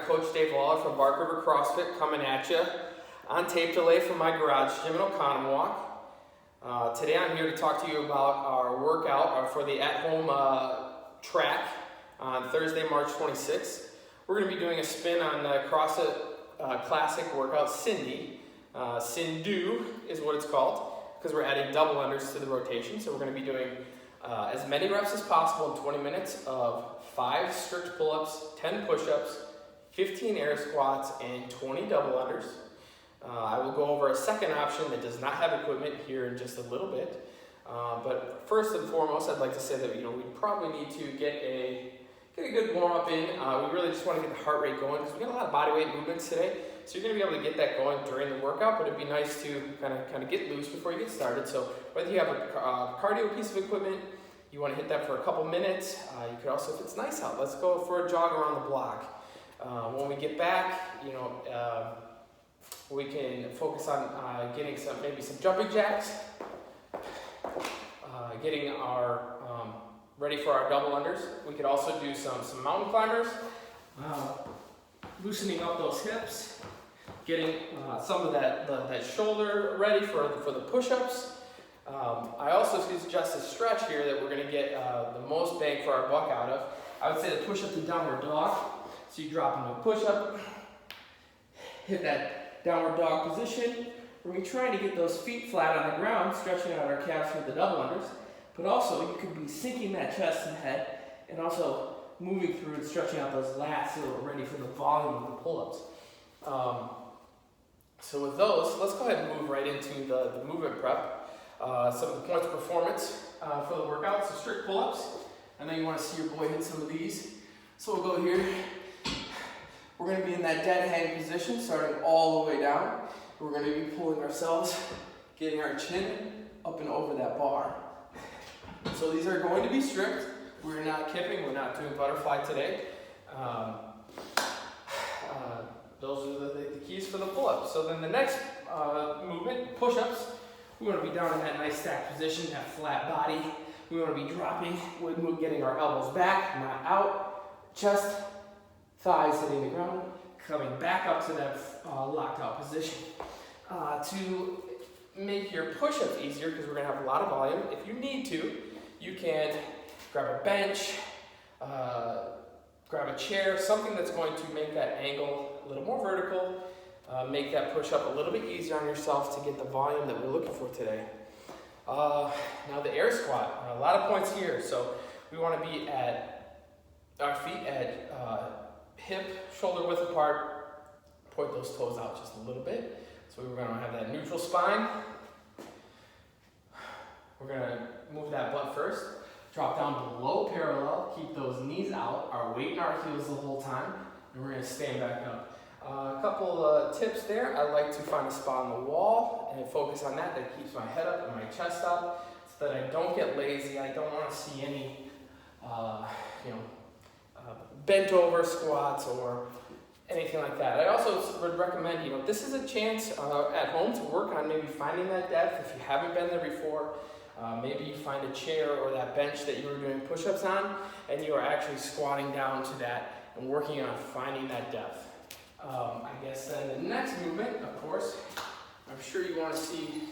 Coach Dave Waller from Bark River CrossFit coming at you on tape delay from my garage gym in Oconomowoc. Today I'm here to talk to you about our workout for the at-home track on Thursday, March 26th. We're going to be doing a spin on the CrossFit Classic workout, Cindu is what it's called, because we're adding double unders to the rotation. So we're going to be doing as many reps as possible in 20 minutes of 5 strict pull-ups, 10 push-ups, 15 air squats, and 20 double unders. I will go over a second option that does not have equipment here in just a little bit. But first and foremost, I'd like to say that we probably need to get a good warm-up in. We really just want to get the heart rate going because we got a lot of body weight movements today. So you're going to be able to get that going during the workout, but it'd be nice to kind of get loose before you get started. So whether you have a cardio piece of equipment, you want to hit that for a couple minutes. You could also, if it's nice out, let's go for a jog around the block. When we get back, we can focus on getting maybe some jumping jacks, getting our ready for our double unders. We could also do some mountain climbers, loosening up those hips, getting some of that shoulder ready for the push-ups. I also suggest a stretch here that we're going to get the most bang for our buck out of. I would say the push-up to downward dog. So you drop into a push-up, hit that downward dog position. We're going to be trying to get those feet flat on the ground, stretching out our calves for the double unders. But also, you could be sinking that chest and head, and also moving through and stretching out those lats so we're ready for the volume of the pull-ups. So with those, let's go ahead and move right into the movement prep. Some of the points of performance for the workout, so strict pull-ups. I know you want to see your boy hit some of these. So we'll go here. We're going to be in that dead hang position, starting all the way down. We're going to be pulling ourselves, getting our chin up and over that bar. So these are going to be strict. We're not kipping, we're not doing butterfly today. Those are the keys for the pull-ups. So then the next movement, push-ups, we want to be down in that nice stacked position, that flat body. We want to be dropping, we're getting our elbows back, not out, chest, thighs hitting the ground, coming back up to that locked out position. To make your push-ups easier, because we're going to have a lot of volume, if you need to, you can grab a bench, grab a chair, something that's going to make that angle a little more vertical, make that push-up a little bit easier on yourself to get the volume that we're looking for today. Now the air squat, a lot of points here. So we want to be at our feet at hip, shoulder width apart, point those toes out just a little bit. So we're going to have that neutral spine. We're going to move that butt first, drop down below parallel, keep those knees out, our weight in our heels the whole time, and we're going to stand back up. A couple tips there. I like to find a spot on the wall and focus on that. That keeps my head up and my chest up so that I don't get lazy. I don't want to see any bent over squats or anything like that. I also would recommend, this is a chance at home to work on maybe finding that depth if you haven't been there before. Maybe you find a chair or that bench that you were doing push-ups on and you are actually squatting down to that and working on finding that depth. I guess then the next movement, of course, I'm sure you want to see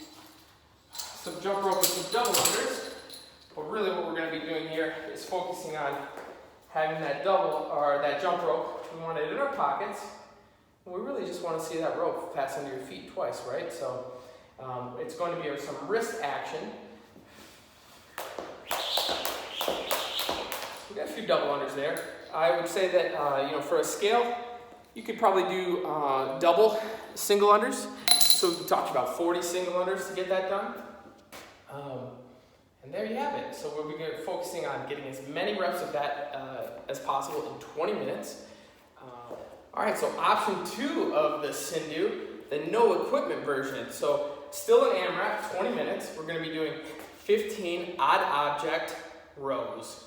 some jump rope and some double unders. But really what we're going to be doing here is focusing on having that double or that jump rope. We want it in our pockets. And we really just want to see that rope pass under your feet twice, right? So it's going to be some wrist action. We got a few double unders there. I would say that for a scale, you could probably do double single unders. So we talked about 40 single unders to get that done. And there you have it. So we'll be focusing on getting as many reps of that as possible in 20 minutes. All right, so option 2 of the Cindu, the no equipment version. So still an AMRAP, 20 minutes. We're going to be doing 15 odd object rows.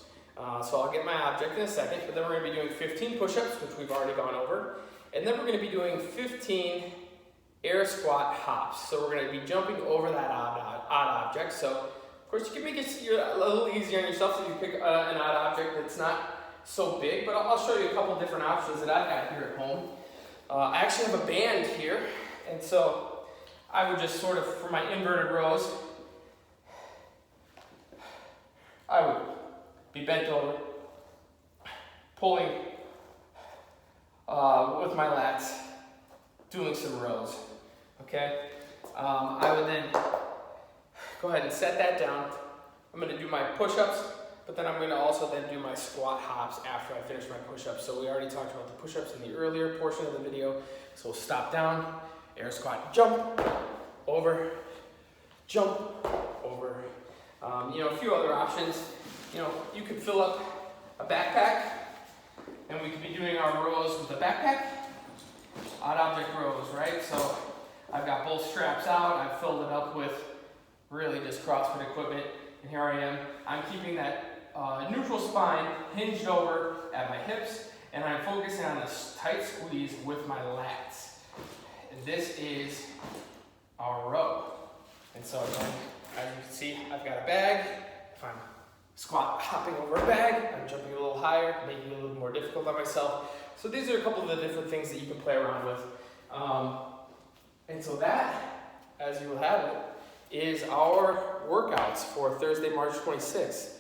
So I'll get my object in a second, but then we're going to be doing 15 push-ups, which we've already gone over. And then we're going to be doing 15 air squat hops. So we're going to be jumping over that odd object. So of course you can make it a little easier on yourself if you pick an odd object that's not so big, but I'll show you a couple different options that I've got here at home. I actually have a band here, and so I would just sort of, for my inverted rows, I would be bent over, pulling with my lats, doing some rows, okay? I would then go ahead and set that down. I'm gonna do my push-ups, but then I'm gonna also then do my squat hops after I finish my push-ups. So we already talked about the push-ups in the earlier portion of the video. So we'll stop down, air squat, jump, over, jump, over. A few other options. You could fill up a backpack, and we could be doing our rows with a backpack. Odd object rows, right? So I've got both straps out. I've filled it up with really just CrossFit equipment. And here I am. I'm keeping that neutral spine hinged over at my hips, and I'm focusing on this tight squeeze with my lats. And this is our row. And so again, as you can see, I've got a bag. If I'm squat hopping over a bag, I'm jumping a little higher, making it a little more difficult on myself. So these are a couple of the different things that you can play around with. And so that, as you will have it, is our workouts for Thursday, March 26th.